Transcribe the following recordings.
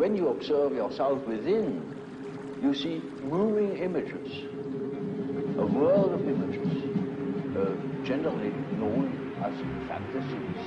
when you observe yourself within, you see moving images, a world of images, generally known as fantasies.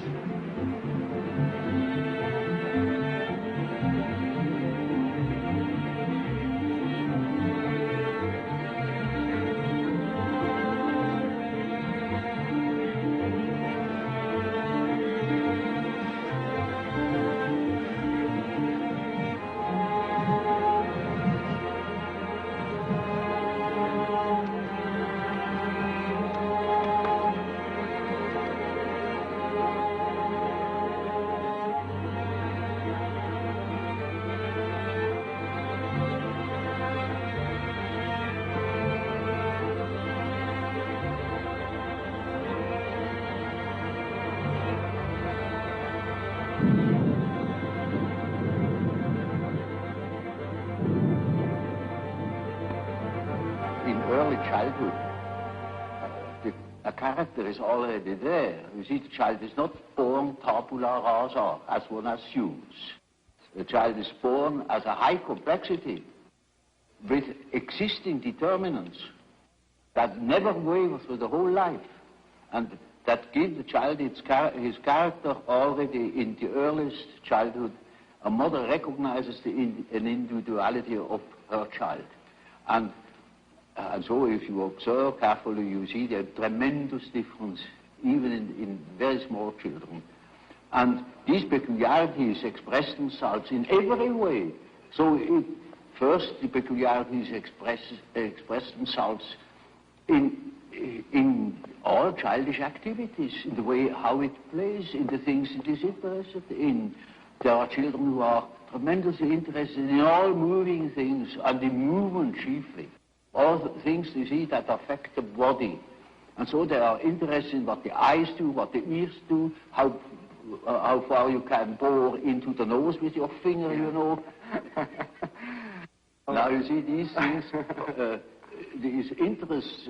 Early childhood, a character is already there. You see, the child is not born tabula rasa, as one assumes. The child is born as a high complexity with existing determinants that never waver through the whole life, and that give the child his character already in the earliest childhood. A mother recognizes an individuality of her child. And so if you observe carefully, you see the tremendous difference even in very small children. And these peculiarities express themselves in every way. So first, the peculiarities express themselves in all childish activities, in the way how it plays, in the things it is interested in. There are children who are tremendously interested in all moving things, and in movement chiefly. All the things, you see, that affect the body. And so they are interested in what the eyes do, what the ears do, how far you can bore into the nose with your finger, you know. Now, you see, these things, these interests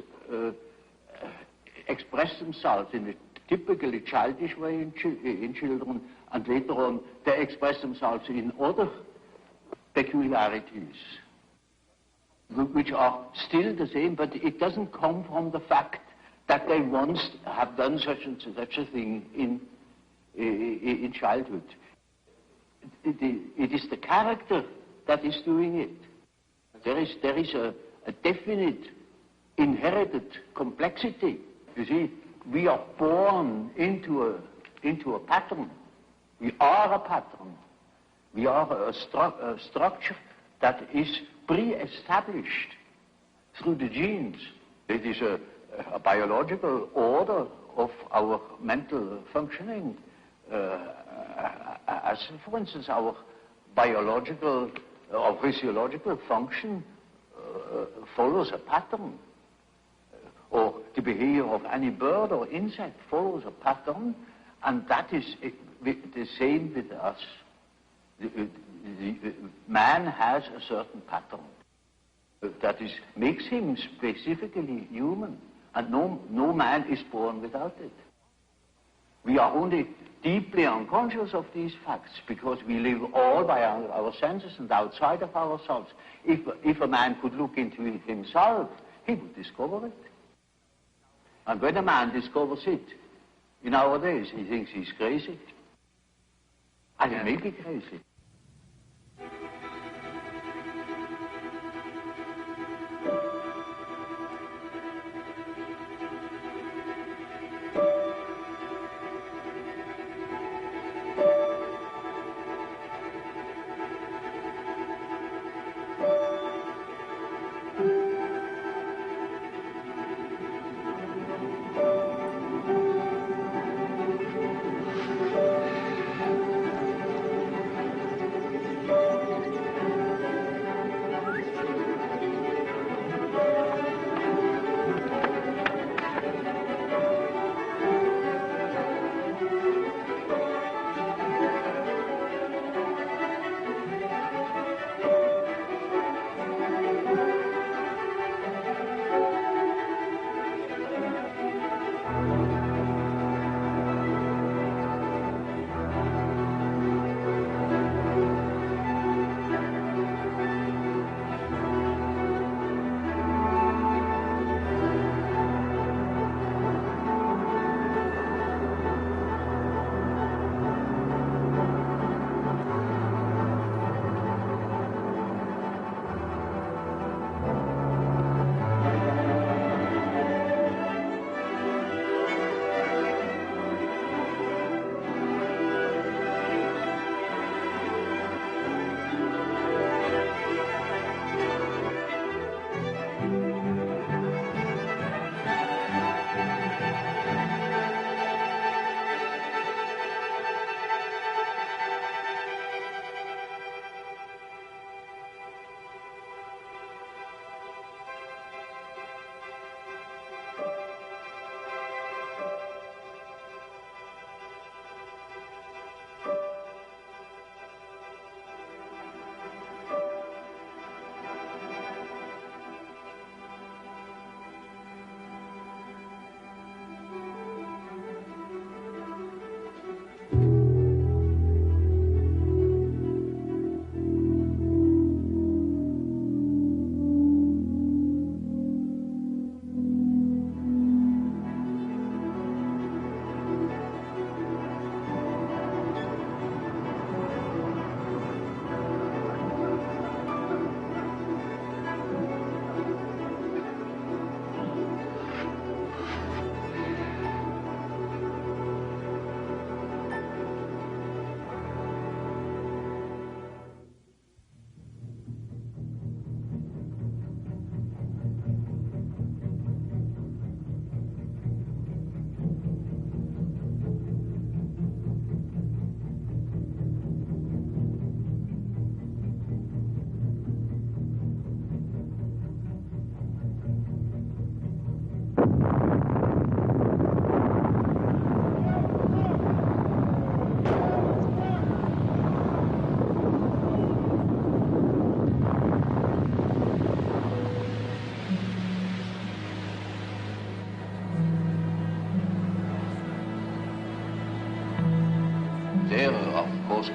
express themselves in a typically childish way in children, and later on they express themselves in other peculiarities, which are still the same, but it doesn't come from the fact that they once have done such a thing in childhood. It is the character that is doing it. There is a definite inherited complexity. You see, we are born into a pattern. We are a pattern. We are a structure that is pre-established through the genes. It is a biological order of our mental functioning, as for instance our biological or physiological function follows a pattern, or the behavior of any bird or insect follows a pattern, and that is the same with us. Man has a certain pattern that makes him specifically human, and no man is born without it. We are only deeply unconscious of these facts because we live all by our senses and outside of ourselves. If a man could look into it himself, he would discover it. And when a man discovers it, nowadays he thinks he's crazy. And he may be crazy.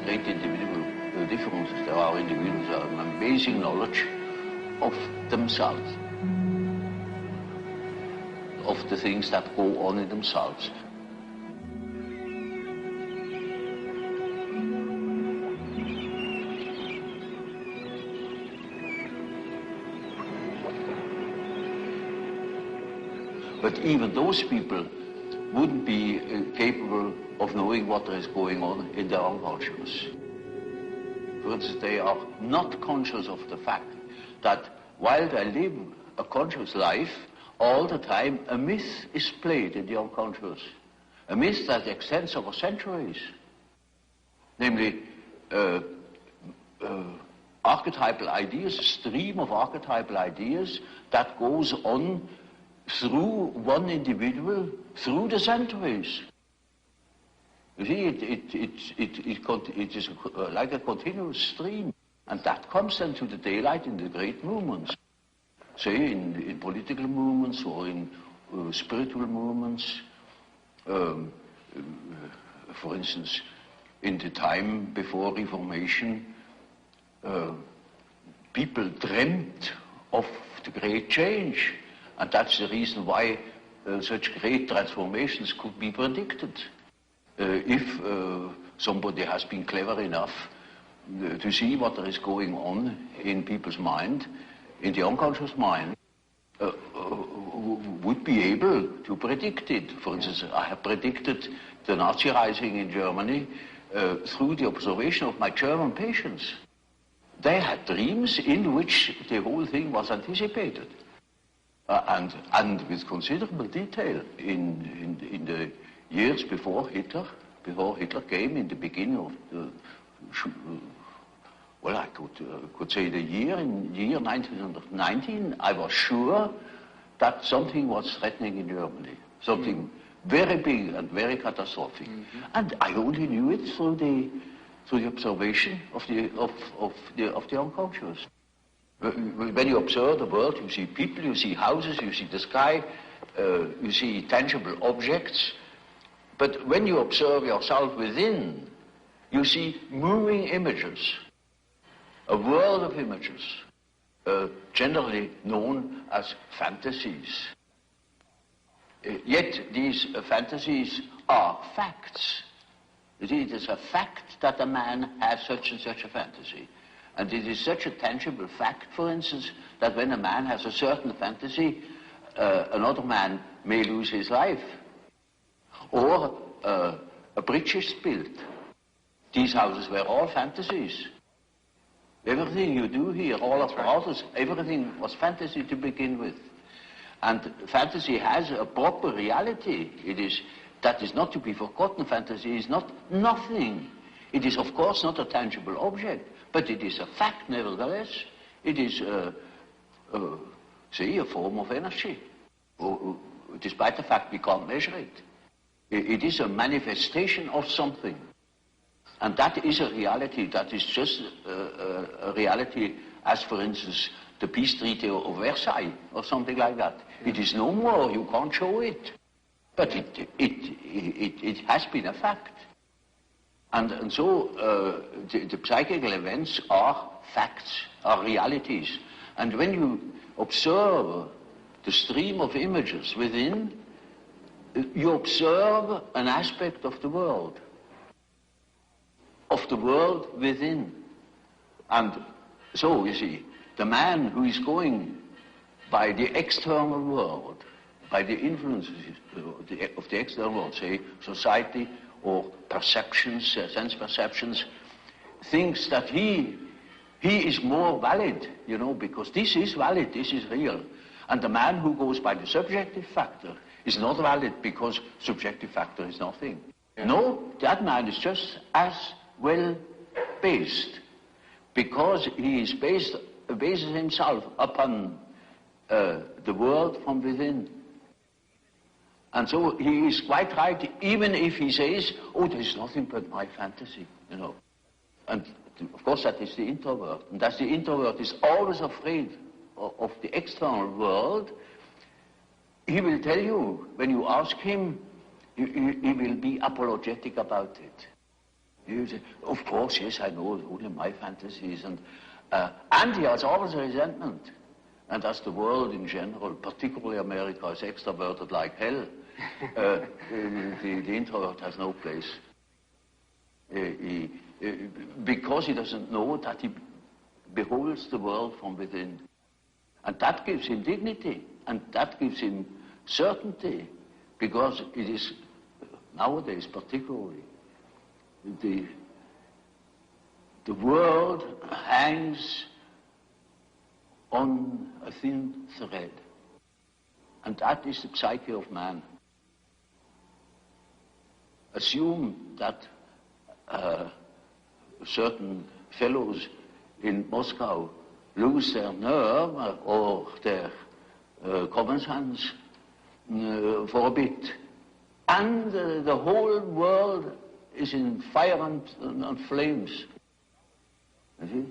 great individual differences. There are individuals who have an amazing knowledge of themselves, of the things that go on in themselves. But even those people wouldn't be capable of knowing what is going on in their unconscious. For instance, they are not conscious of the fact that while they live a conscious life, all the time a myth is played in the unconscious. A myth that extends over centuries. Namely, archetypal ideas, a stream of archetypal ideas that goes on through one individual, through the centuries. You see, it is like a continuous stream. And that comes then to the daylight in the great movements. Say, in political movements or in spiritual movements. For instance, in the time before Reformation, people dreamt of the great change. And that's the reason why such great transformations could be predicted. If somebody has been clever enough to see what there is going on in people's mind, in the unconscious mind, would be able to predict it. For instance, I have predicted the Nazi rising in Germany through the observation of my German patients. They had dreams in which the whole thing was anticipated. And with considerable detail in the years before Hitler came, in the beginning of the, well, I could say the year 1919, I was sure that something was threatening in Germany, something very big and very catastrophic. And I only knew it through the observation of the unconscious. When you observe the world, you see people, you see houses, you see the sky, you see tangible objects. But when you observe yourself within, you see moving images, a world of images, generally known as fantasies. Yet these fantasies are facts. It is a fact that a man has such and such a fantasy. And it is such a tangible fact, for instance, that when a man has a certain fantasy, another man may lose his life. Or a bridge is built. These houses were all fantasies. Everything you do here, all of the houses, everything was fantasy to begin with. And fantasy has a proper reality. That is not to be forgotten. Fantasy is not nothing. It is, of course, not a tangible object, but it is a fact nevertheless. It is, say, a form of energy, despite the fact we can't measure it. It is a manifestation of something. And that is a reality. That is just a reality as, for instance, the peace treaty of Versailles or something like that. It is no more. You can't show it. But it has been a fact. And so the psychical events are facts, are realities. And when you observe the stream of images within, you observe an aspect of the world within. And so, you see, the man who is going by the external world, by the influences of the external world, say society or perceptions, sense perceptions, thinks that he is more valid, you know, because this is valid, this is real. And the man who goes by the subjective factor is not valid because subjective factor is nothing. Yeah. No, that man is just as well based because he is bases himself upon the world from within. And so he is quite right, even if he says, oh, there's nothing but my fantasy, you know. And of course that is the introvert. And that the introvert is always afraid of the external world. He will tell you, when you ask him, he will be apologetic about it. Of course, yes, I know only my fantasies. And he has always a resentment. And as the world in general, particularly America, is extroverted like hell, the introvert has no place. Because he doesn't know that he beholds the world from within. And that gives him dignity, and that gives him certainty, because it is, nowadays particularly, the world hangs on a thin thread, and that is the psyche of man. Assume that certain fellows in Moscow lose their nerve or their common sense for a bit, and the whole world is in fire and flames. You see?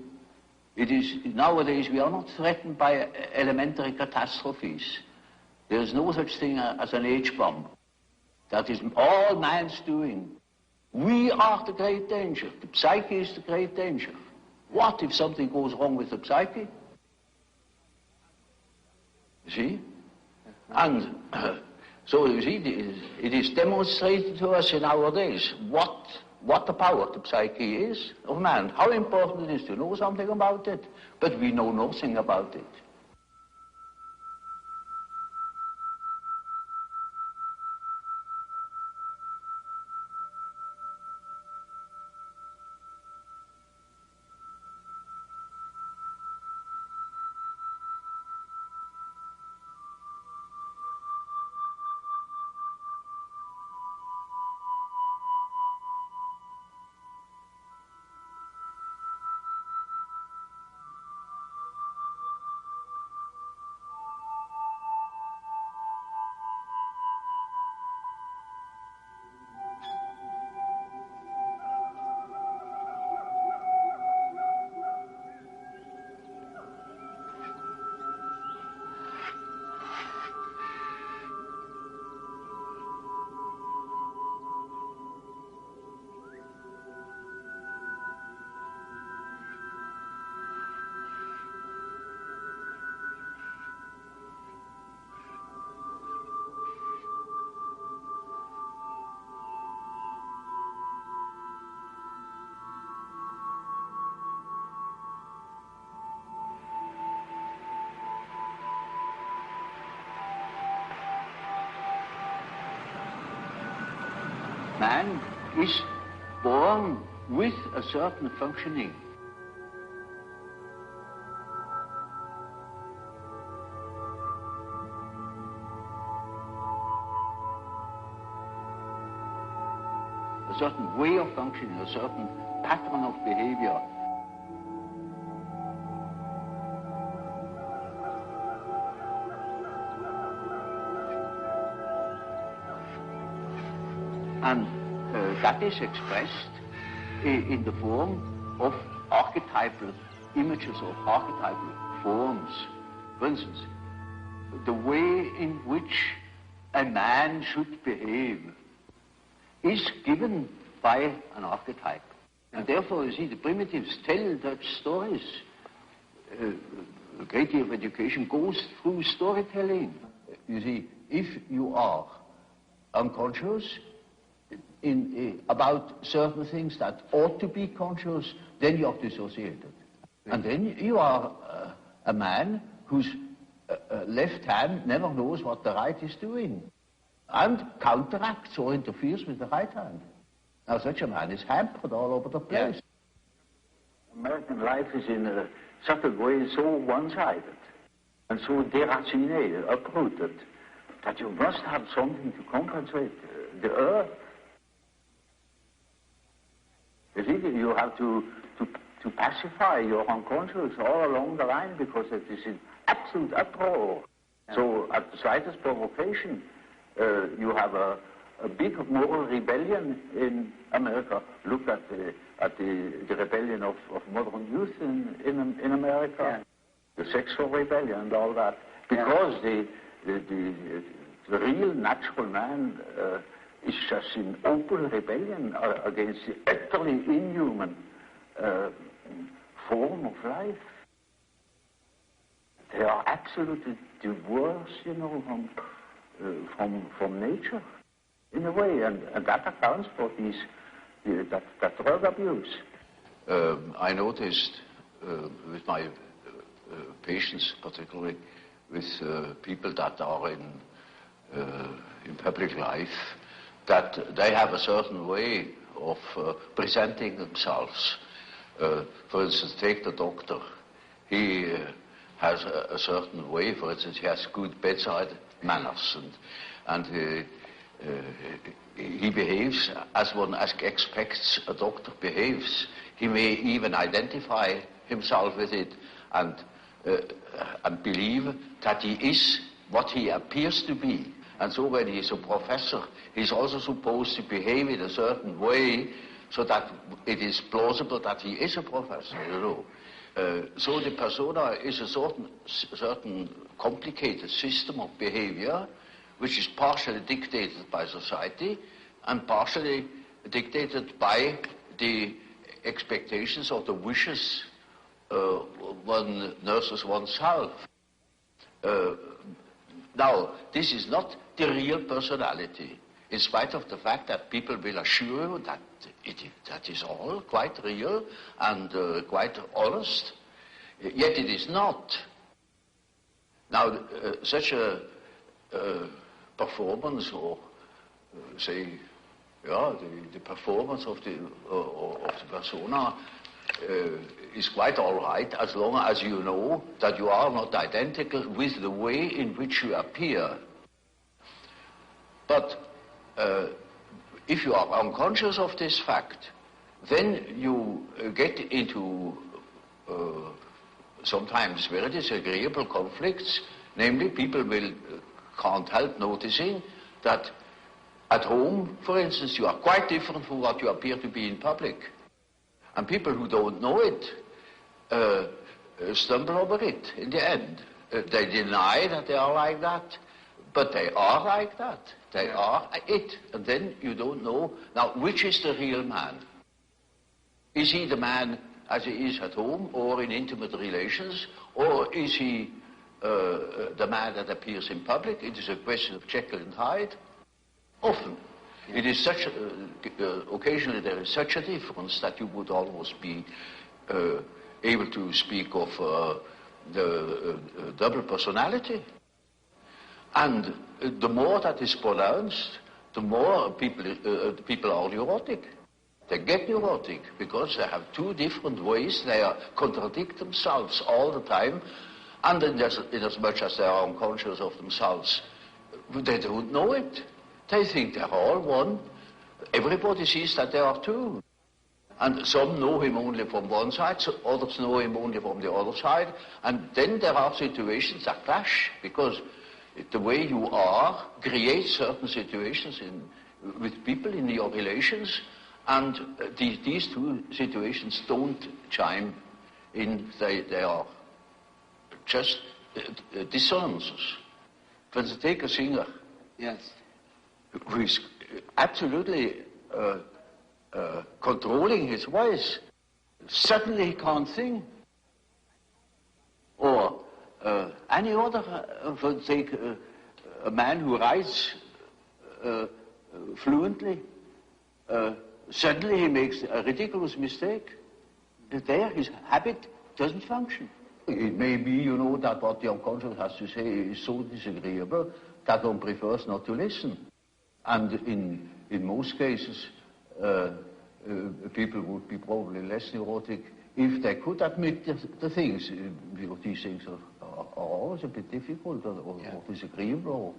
It is, nowadays we are not threatened by elementary catastrophes. There is no such thing as an H-bomb. That is all man's doing. We are the great danger. The psyche is the great danger. What if something goes wrong with the psyche? You see? And so you see, it is demonstrated to us in our days what the power of the psyche is of man, how important it is to know something about it, but we know nothing about it. Man is born with a certain functioning. A certain way of functioning, a certain pattern of behavior. And that is expressed in the form of archetypal images or archetypal forms. For instance, the way in which a man should behave is given by an archetype. And therefore, you see, the primitives tell such stories. A great deal of education goes through storytelling. You see, if you are unconscious about certain things that ought to be conscious, then you are dissociated. And then you are a man whose left hand never knows what the right is doing, and counteracts or interferes with the right hand. Now such a man is hampered all over the place. Yes. American life is in such a way so one-sided and so deracinated, uprooted, that you must have something to compensate the earth. You see, you have to pacify your unconscious all along the line, because it is in absolute uproar. Yeah. So at the slightest provocation, you have a big moral rebellion in America. Look at the rebellion of modern youth in America, yeah. The sexual rebellion and all that, because yeah. the real natural man is just in open rebellion against the utterly inhuman form of life. They are absolutely divorced, you know, from nature, in a way, and that accounts for that drug abuse. I noticed with my patients, particularly with people that are in public life, that they have a certain way of presenting themselves. For instance, take the doctor. He has a certain way. For instance, he has good bedside manners, and he behaves as one expects a doctor behaves. He may even identify himself with it and believe that he is what he appears to be. And so when he is a professor, he's also supposed to behave in a certain way so that it is plausible that he is a professor, you know. So the persona is a certain complicated system of behavior which is partially dictated by society and partially dictated by the expectations or the wishes one nurses oneself. Now, this is not the real personality, in spite of the fact that people will assure you that that is all quite real and quite honest, yet it is not. Now, such a performance, or say, the performance of the persona is quite all right, as long as you know that you are not identical with the way in which you appear. But if you are unconscious of this fact, then you get into sometimes very disagreeable conflicts. Namely, people can't help noticing that at home, for instance, you are quite different from what you appear to be in public. And people who don't know it stumble over it in the end. They deny that they are like that, but they are like that. They are it. And then you don't know. Now, which is the real man? Is he the man as he is at home or in intimate relations? Or is he the man that appears in public? It is a question of Jekyll and Hyde. Often. It is such, occasionally there is such a difference that you would almost be able to speak of the double personality. And the more that is pronounced, the more people are neurotic. They get neurotic because they have two different ways. They contradict themselves all the time, and in as much as they are unconscious of themselves, they don't know it. They think they're all one. Everybody sees that they are two. And some know him only from one side, so others know him only from the other side. And then there are situations that clash, because the way you are creates certain situations with people in your relations, and these two situations don't chime in. They are just dissonances. For instance, take a singer. Yes. Who is absolutely controlling his voice. Suddenly he can't sing. Or any other, for take a man who writes fluently, suddenly he makes a ridiculous mistake. There his habit doesn't function. It may be, you know, that what the unconscious has to say is so disagreeable that one prefers not to listen. And in most cases, people would be probably less neurotic if they could admit the things. These things are always a bit difficult or disagreeable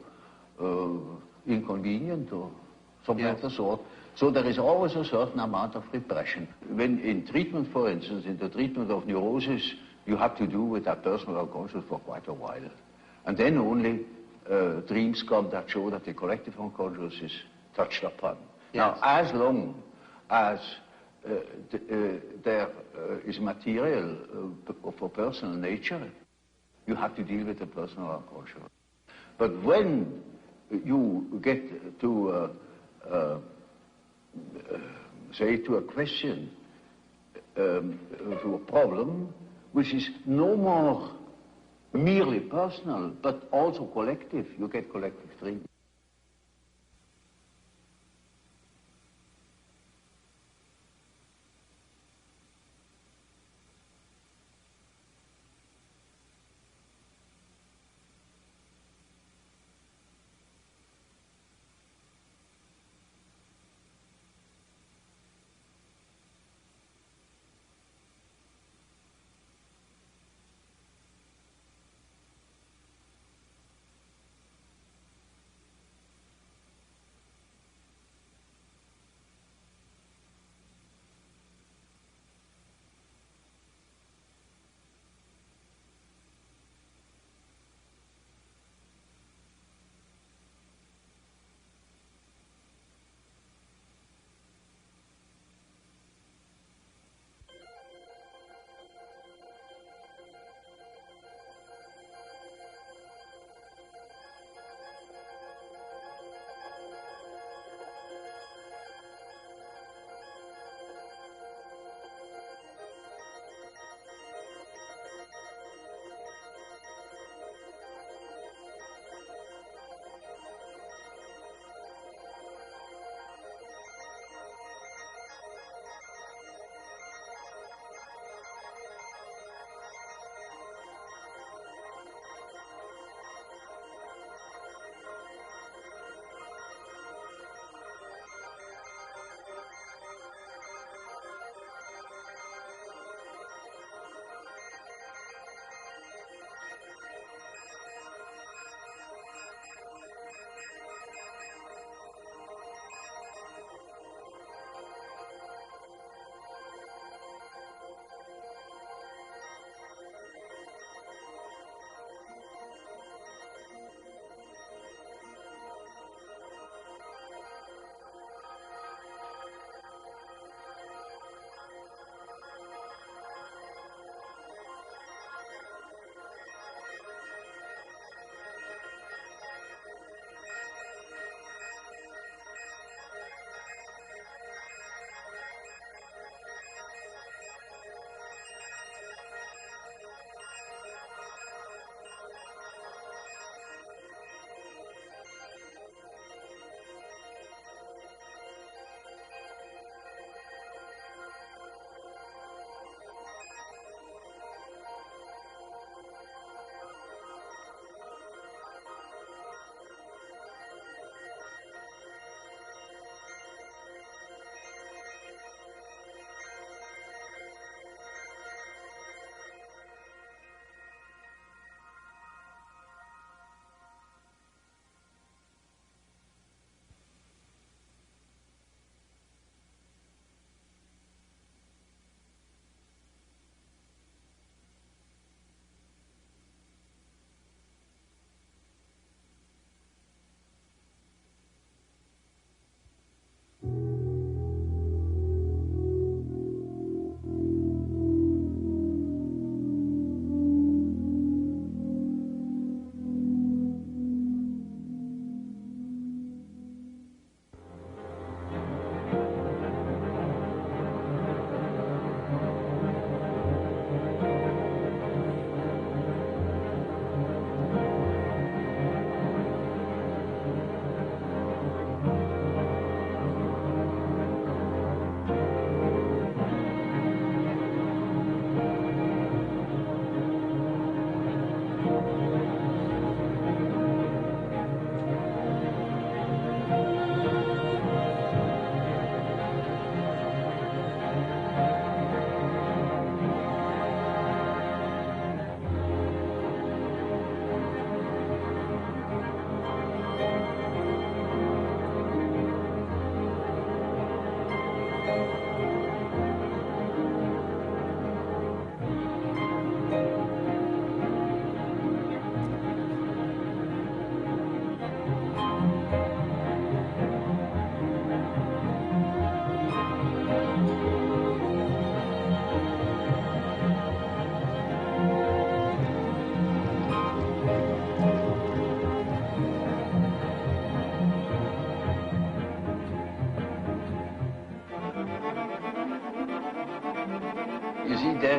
or inconvenient or something of the sort. So there is always a certain amount of repression. When in treatment, for instance, in the treatment of neurosis, you have to do with that personal unconscious for quite a while. And then only dreams come that show that the collective unconscious is touched upon. Yes. Now, as long as there is material for personal nature, you have to deal with the personal unconscious. But when you get to uh, say, to a question, to a problem, which is no more merely personal, but also collective. You get collective dreams.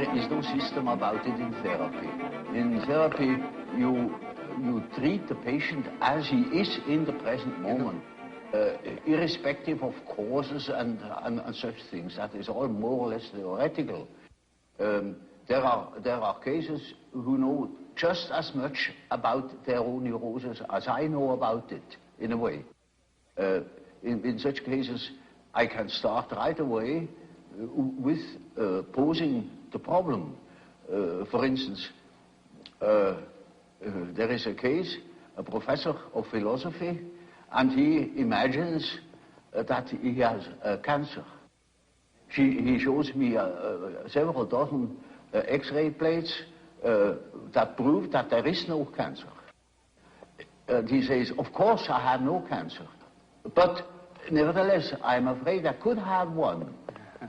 there is no system about it in therapy. In therapy, you treat the patient as he is in the present moment, irrespective of causes and such things. That is all more or less theoretical. There are cases who know just as much about their own neurosis as I know about it, in a way. In such cases, I can start right away with posing the problem. For instance, there is a case, a professor of philosophy, and he imagines that he has cancer. He shows me several dozen X-ray plates that prove that there is no cancer. He says, of course I have no cancer, but nevertheless I'm afraid I could have one.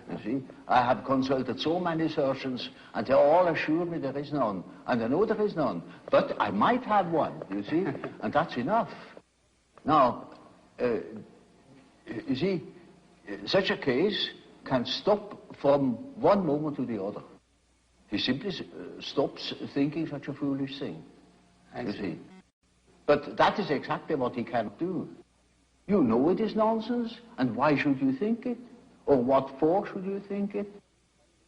You see, I have consulted so many surgeons and they all assure me there is none, and I know there is none, but I might have one, you see, and that's enough. Now, you see, such a case can stop from one moment to the other. He simply stops thinking such a foolish thing, you see. But that is exactly what he can't do. You know it is nonsense, and why should you think it? Or what for should you think it?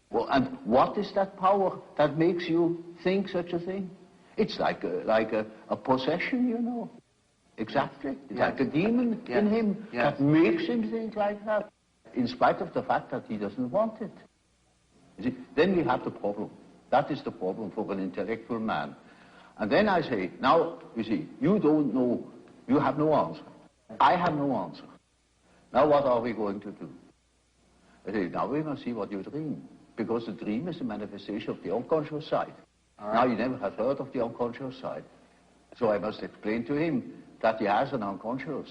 Well, and what is that power that makes you think such a thing? It's like a possession, you know. Exactly. It's like a demon in him that makes him think like that, in spite of the fact that he doesn't want it. You see, then we have the problem. That is the problem for an intellectual man. And then I say, now, you see, you don't know, you have no answer. I have no answer. Now what are we going to do? I say, now we must see what you dream. Because the dream is a manifestation of the unconscious side. Now he never has heard of the unconscious side. So I must explain to him that he has an unconscious.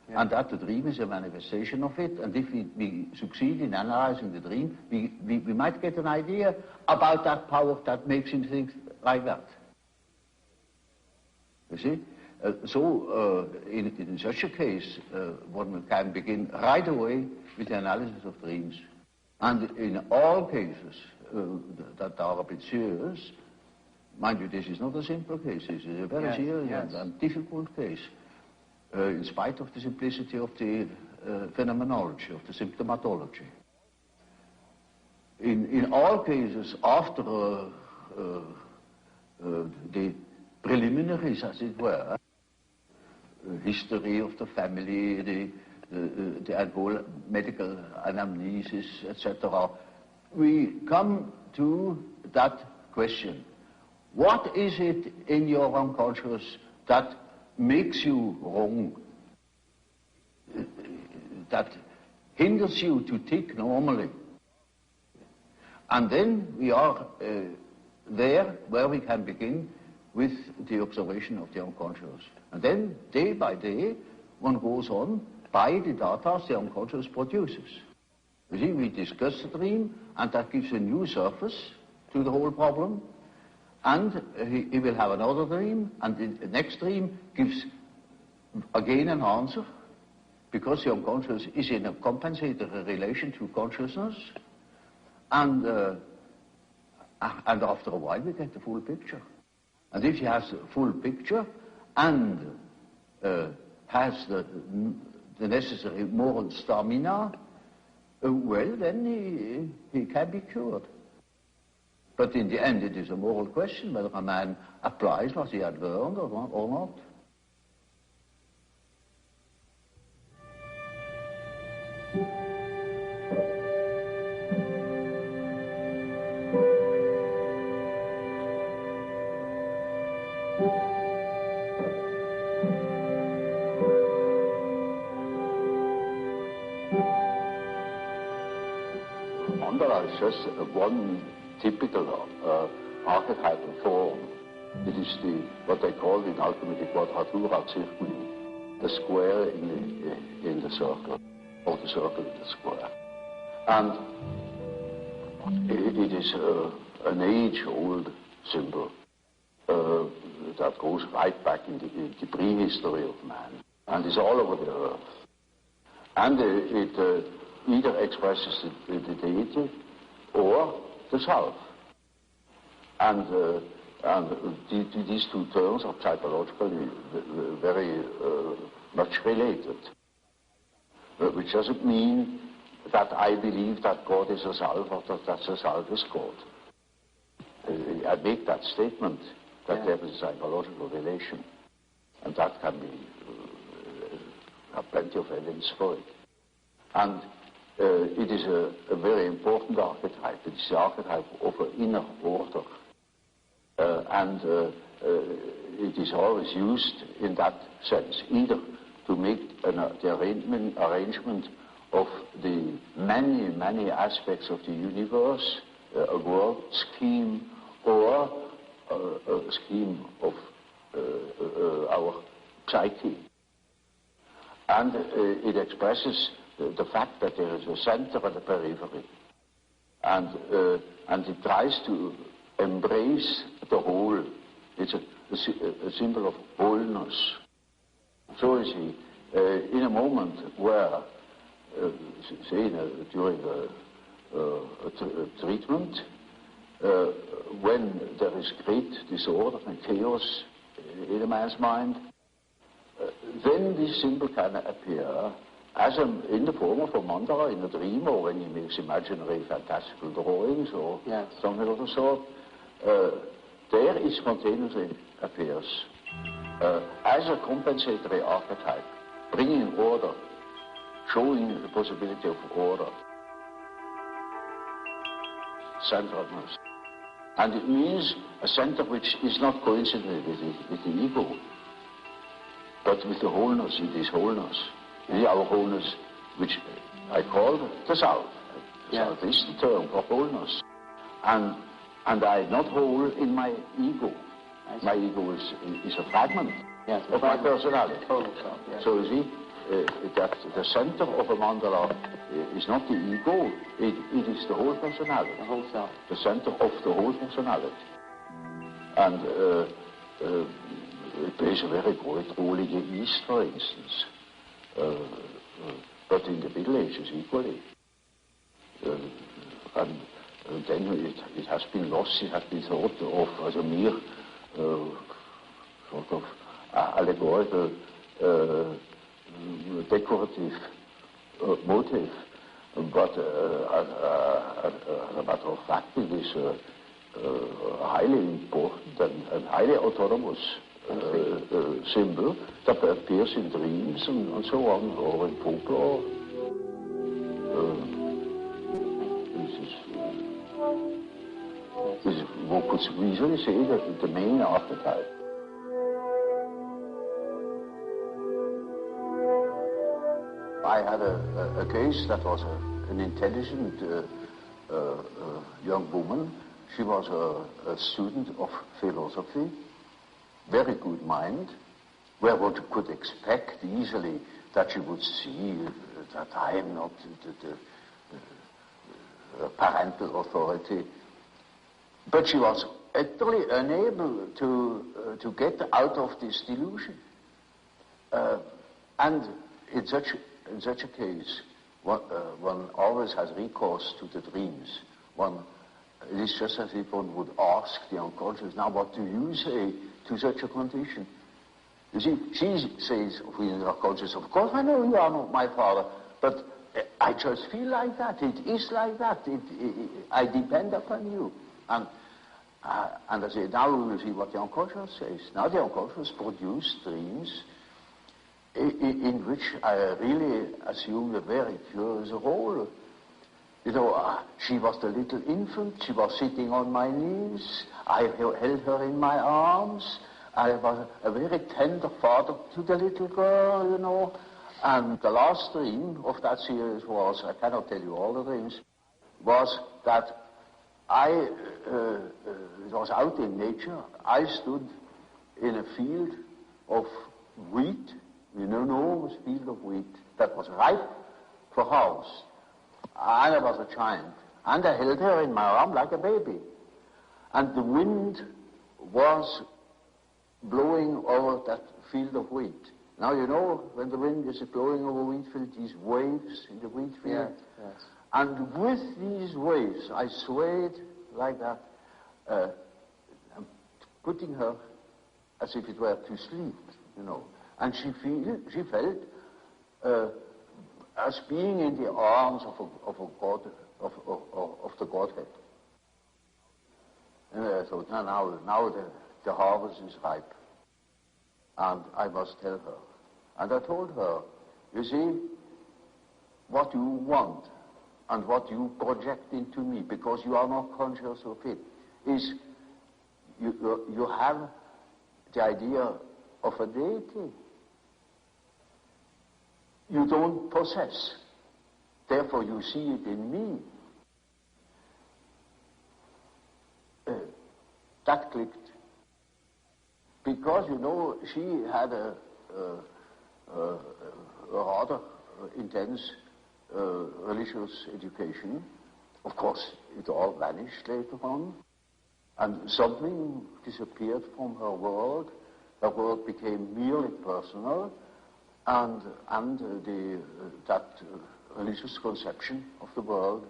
And that the dream is a manifestation of it. And if we succeed in analyzing the dream, we might get an idea about that power that makes him think like that. You see? In such a case, one can begin right away with the analysis of dreams. And in all cases that are a bit serious, mind you, this is not a simple case, this is a very serious and difficult case, in spite of the simplicity of the phenomenology, of the symptomatology. In all cases, after the preliminaries, as it were, history of the family, the whole medical anamnesis, etc., we come to that question. What is it in your unconscious that makes you wrong, that hinders you to think normally? And then we are there where we can begin with the observation of the unconscious. And then, day by day, one goes on by the data the unconscious produces. You see, we discuss the dream, and that gives a new surface to the whole problem. And he will have another dream, and the next dream gives again an answer, because the unconscious is in a compensatory relation to consciousness. And after a while, we get the full picture. And if he has the full picture and has the necessary moral stamina, well, then he can be cured. But in the end, it is a moral question whether a man applies what he had learned or not. Is just one typical archetypal form. It is what they call in alchemy the quadratura circuli, the square in the circle, or the circle in the square. And it is an age-old symbol that goes right back in the prehistory of man, and is all over the earth. And it either expresses the deity or the self. These two terms are psychologically very much related, which doesn't mean that I believe that God is a self or that the self is God. I make that statement that there is a psychological relation, and that can be, have plenty of evidence for it. And it is a very important archetype. It is the archetype of an inner order. It is always used in that sense, either to make the arrangement of the many, many aspects of the universe, a world scheme, or a scheme of our psyche. And it expresses the fact that there is a center and a periphery. And it tries to embrace the whole. It's a symbol of wholeness. So you see, in a moment where, say during a treatment, when there is great disorder and chaos in a man's mind, then this symbol can appear as in the form of a mandala in a dream, or when he makes imaginary fantastical drawings or something of the sort. There it spontaneously appears as a compensatory archetype, bringing order, showing the possibility of order, centeredness. And it means a center which is not coincident with the ego, but with the wholeness. It is wholeness. It is our wholeness, which I call the self. Self is the term for wholeness. And I am not whole in my ego. My ego is a fragment of my personality. Total self, So you see, that the center of a mandala is not the ego, it is the whole personality. The whole self. The center of the whole personality. And it plays a very great role in the East, for instance. But in the Middle Ages equally. And then it has been lost, it has been thought of as a mere sort of allegorical decorative motive, but as a matter of fact it is highly important and highly autonomous symbol that appears in dreams and so on, or in folklore. One could easily say that the main archetype. I had a case that was an intelligent young woman. She was a student of philosophy, very good mind, where one could expect easily that she would see that I am not the parental authority. But she was utterly unable to get out of this delusion. And in such a case, one always has recourse to the dreams. It is just as if one would ask the unconscious, now what do you say to such a condition? You see, she says within the unconscious, of course I know you are not my father, but I just feel like that. It is like that. I depend upon you. And I say, now we will see what the unconscious says. Now the unconscious produces dreams in which I really assumed a very curious role. You know, she was the little infant, she was sitting on my knees, I held her in my arms, I was a very tender father to the little girl, you know. And the last dream of that series was, I cannot tell you all the dreams, was that it was out in nature. I stood in a field of wheat, an enormous field of wheat that was ripe for harvest. And I was a child. And I held her in my arm like a baby. And the wind was blowing over that field of wheat. Now, you know, when the wind is blowing over wheat field, these waves in the wheat field. And with these waves, I swayed like that. putting her as if it were to sleep, you know. And she felt as being in the arms of a God, of the Godhead. And I thought, now the harvest is ripe, and I must tell her. And I told her, you see, what you want and what you project into me, because you are not conscious of it, is you have the idea of a deity. You don't possess. Therefore, you see it in me. That clicked. Because, you know, she had a rather intense religious education. Of course, it all vanished later on. And something disappeared from her world. Her world became merely personal. And that religious conception of the world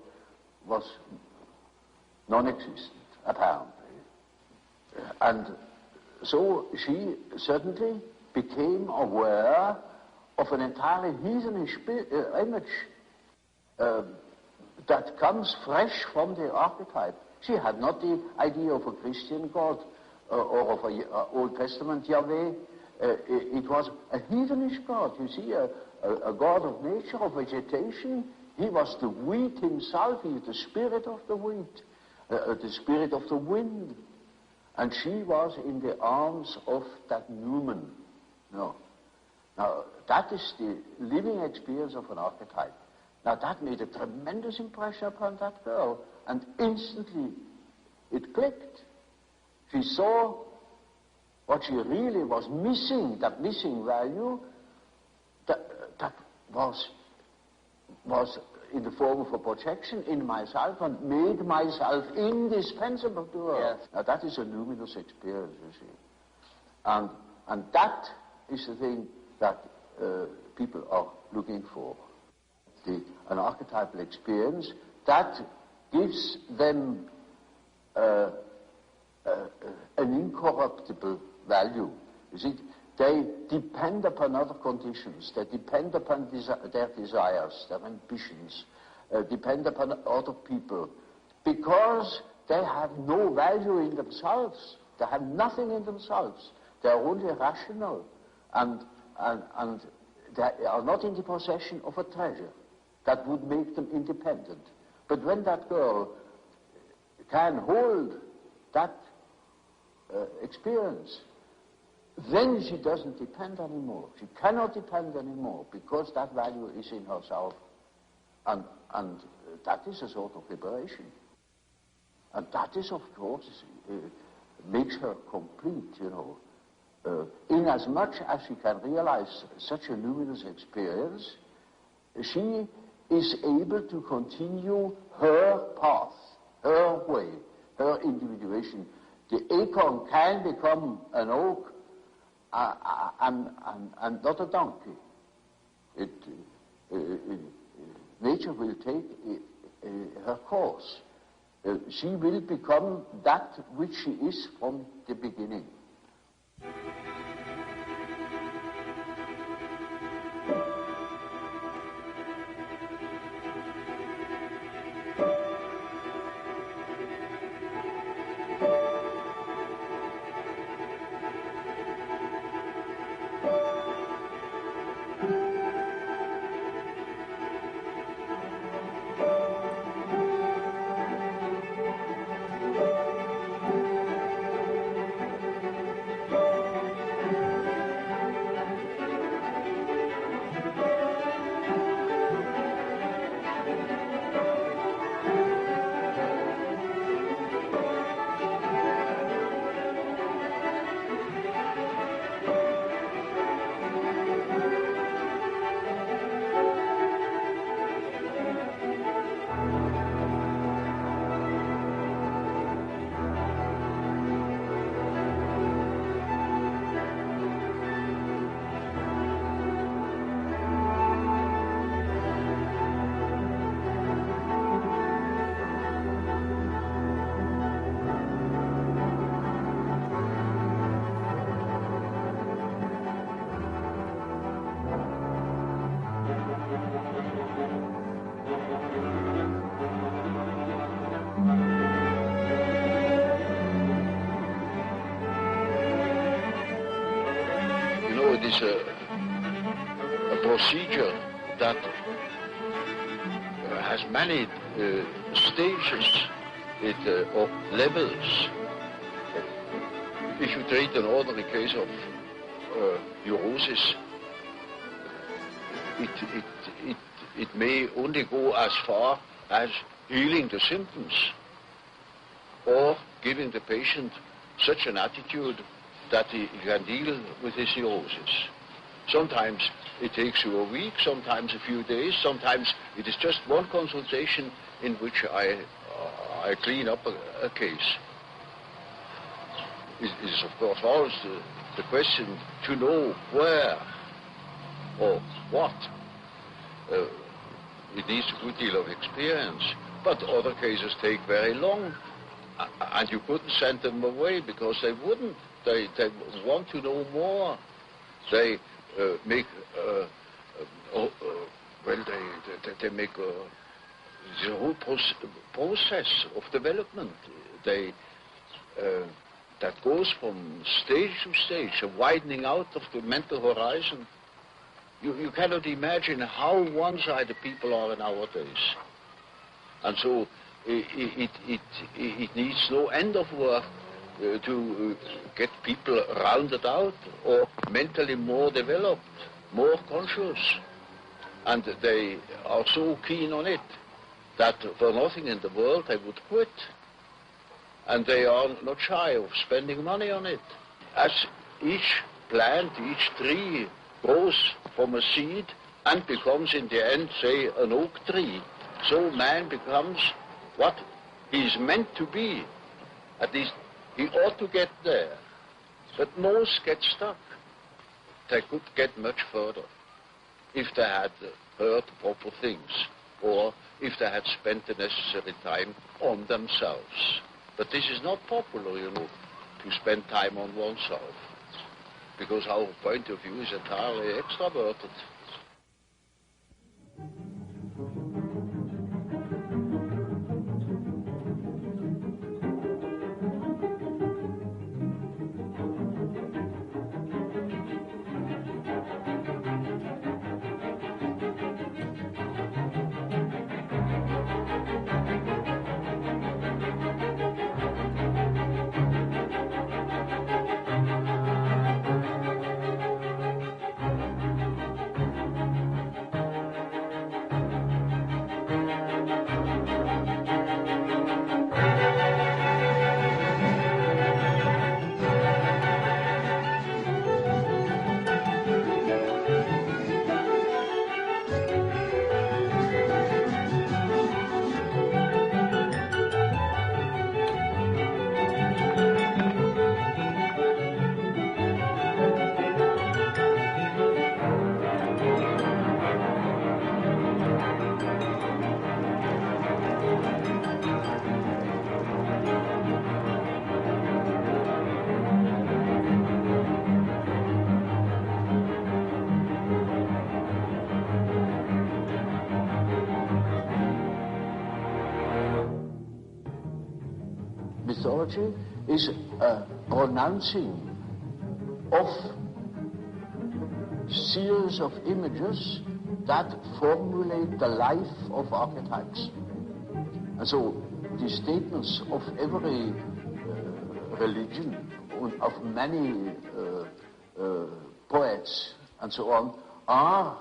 was non-existent, apparently. And so she certainly became aware of an entirely heathenish image that comes fresh from the archetype. She had not the idea of a Christian God or of an Old Testament Yahweh. It was a heathenish God, you see, a God of nature, of vegetation. He was the wheat himself. He is the spirit of the wheat, the spirit of the wind. And she was in the arms of that Newman. No. Now, that is the living experience of an archetype. Now, that made a tremendous impression upon that girl, and instantly it clicked. She saw what she really was missing, that missing value, that was in the form of a projection in myself and made myself indispensable to her. Yes. Now that is a luminous experience, you see. And that is the thing that people are looking for. An archetypal experience that gives them an incorruptible value. You see, they depend upon other conditions. They depend upon their desires, their ambitions, depend upon other people, because they have no value in themselves. They have nothing in themselves. They are only rational, and they are not in the possession of a treasure that would make them independent. But when that girl can hold that experience, then she doesn't depend anymore. She cannot depend anymore, because that value is in herself. And that is a sort of liberation. And that is, of course, makes her complete, you know. Inasmuch as she can realize such a luminous experience, she is able to continue her path, her way, her individuation. The acorn can become an oak and not a donkey. Nature will take her course. She will become that which she is from the beginning. is a procedure that has many stages or levels. If you treat an ordinary case of neurosis, it may only go as far as healing the symptoms or giving the patient such an attitude that he can deal with his neurosis. Sometimes it takes you a week, sometimes a few days, sometimes it is just one consultation in which I clean up a case. It is, of course, always the question to know where or what. It needs a good deal of experience, but other cases take very long, and you couldn't send them away because they wouldn't. They want to know more. They make they make the whole process of development. They that goes from stage to stage, a widening out of the mental horizon. You cannot imagine how one-sided people are nowadays, and so it needs no end of work to get people rounded out or mentally more developed, more conscious. And they are so keen on it that for nothing in the world they would quit. And they are not shy of spending money on it. As each plant, each tree grows from a seed and becomes in the end, say, an oak tree, so man becomes what he is meant to be. At least he ought to get there. But most get stuck. They could get much further if they had heard proper things or if they had spent the necessary time on themselves. But this is not popular, you know, to spend time on oneself, because our point of view is entirely extroverted. Mythology is a pronouncing of series of images that formulate the life of archetypes. And so the statements of every religion, of many poets and so on, are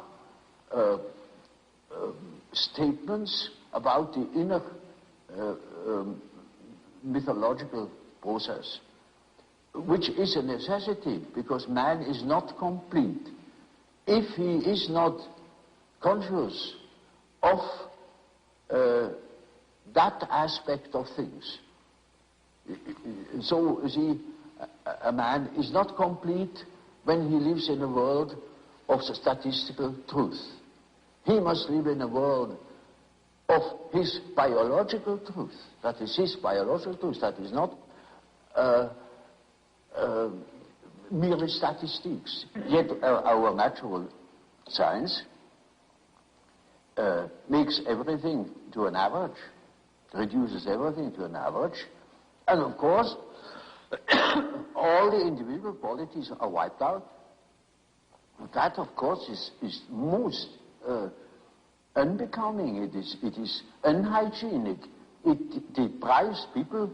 statements about the inner mythological process, which is a necessity, because man is not complete if he is not conscious of that aspect of things. So, you see, a man is not complete when he lives in a world of statistical truth. He must live in a world of his biological truth. That is his biological truth. That is not merely statistics. Yet our natural science makes everything to an average, reduces everything to an average, and of course all the individual qualities are wiped out. that, of course, is most unbecoming. It is unhygienic. It deprives people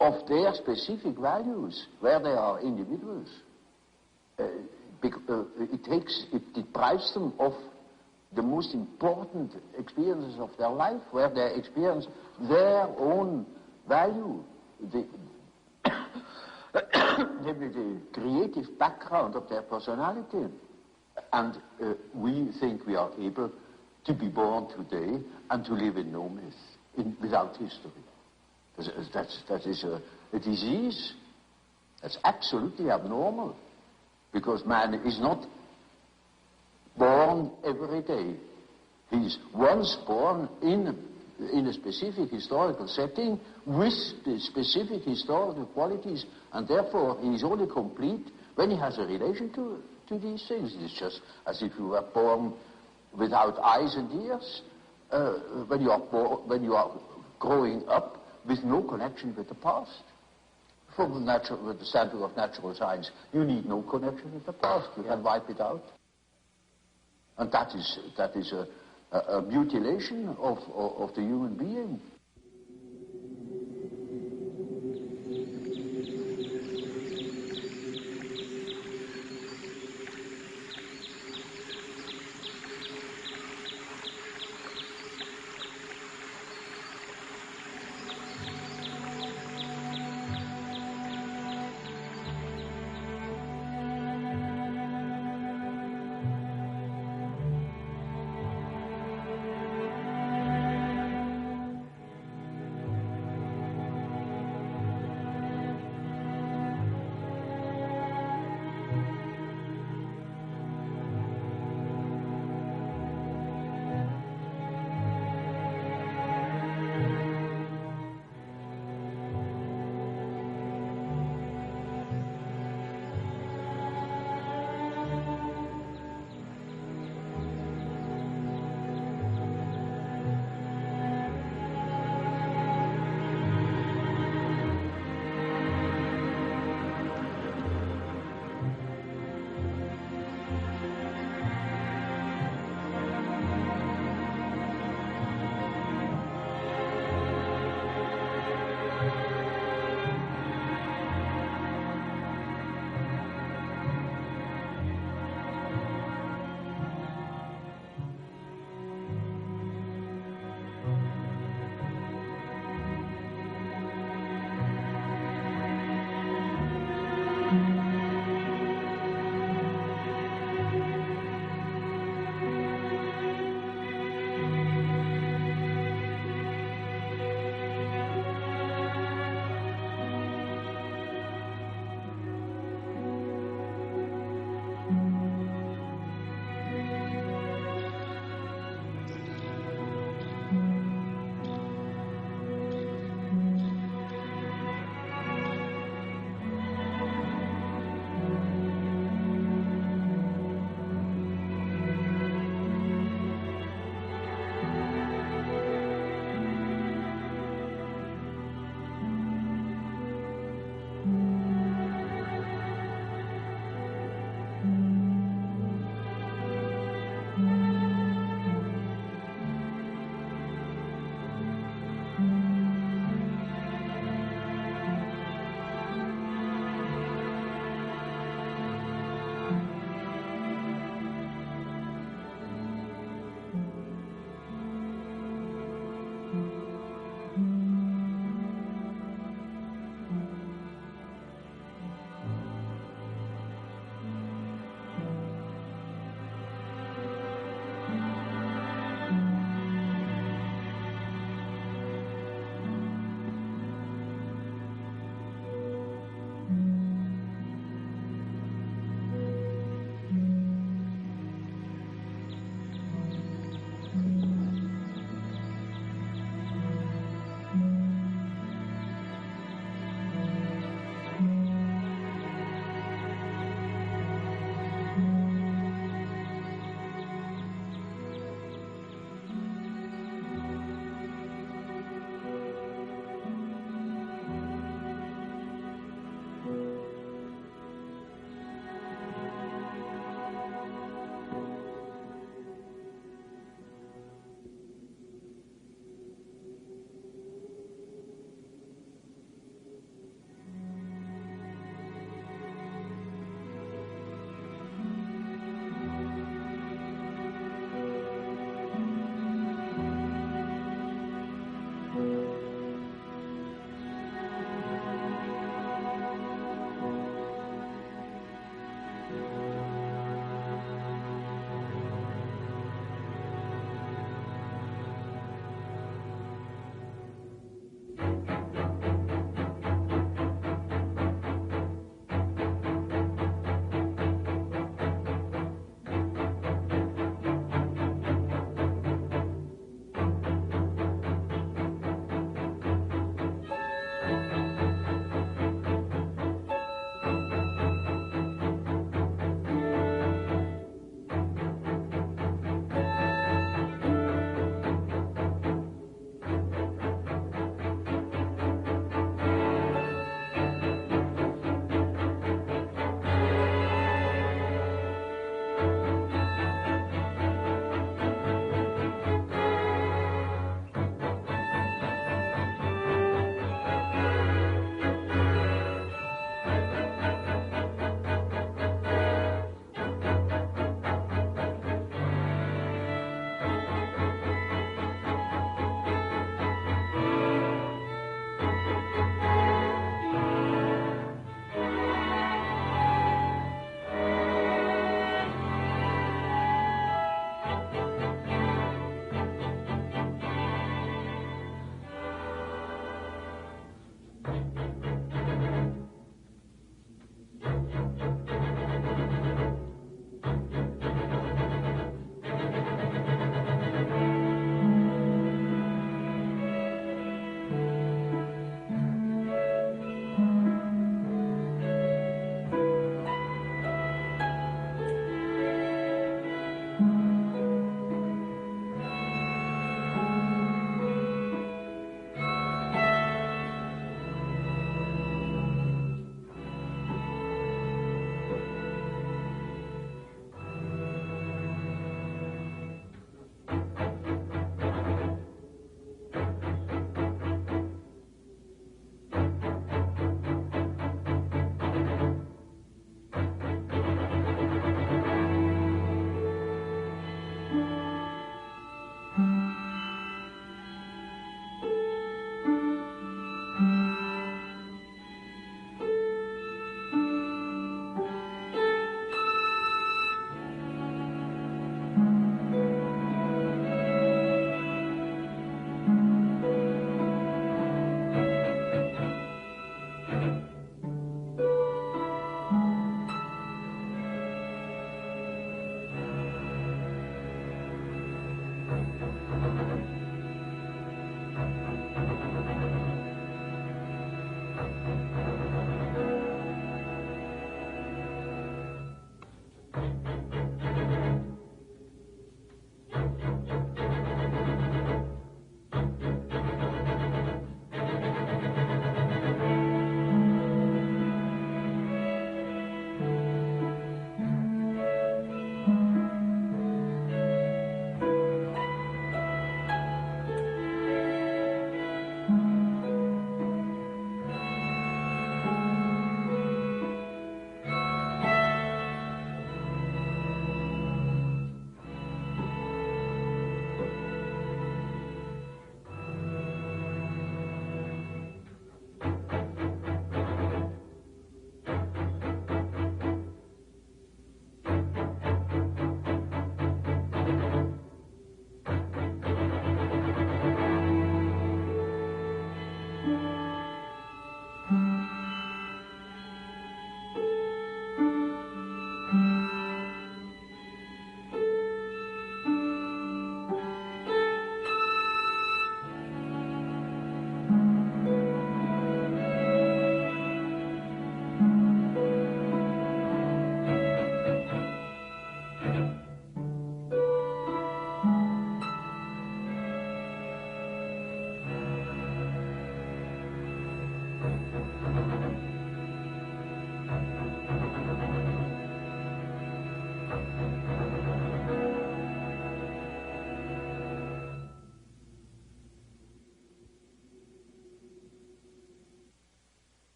of their specific values, where they are individuals. It deprives them of the most important experiences of their life, where they experience their own value, namely the creative background of their personality. And we think we are able to be born today and to live in no myth, without history. That is a disease. That's absolutely abnormal, because man is not born every day. He is once born in a specific historical setting with the specific historical qualities, and therefore he is only complete when he has a relation to these things. It is just as if you were born without eyes and ears, when you are growing up with no connection with the past. From the standpoint of natural science, you need no connection with the past. You can wipe it out. And that is a mutilation of the human being.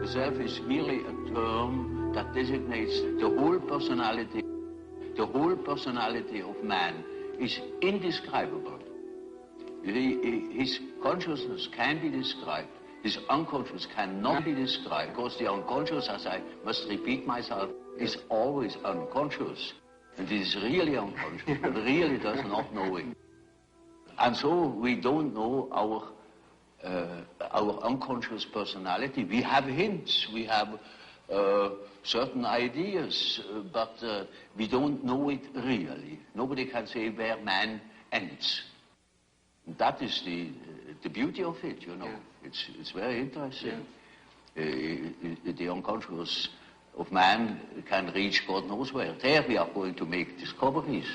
The self is merely a term that designates the whole personality. The whole personality of man is indescribable. His consciousness can be described. His unconscious cannot be described, because the unconscious, as I must repeat myself, is always unconscious. And it is really unconscious, but really does not know it. And so we don't know our unconscious personality. We have hints, we have certain ideas, but we don't know it really. Nobody can say where man ends. That is the beauty of it, you know. Yeah. It's very interesting. Yeah. The unconscious of man can reach God knows where. There we are going to make discoveries.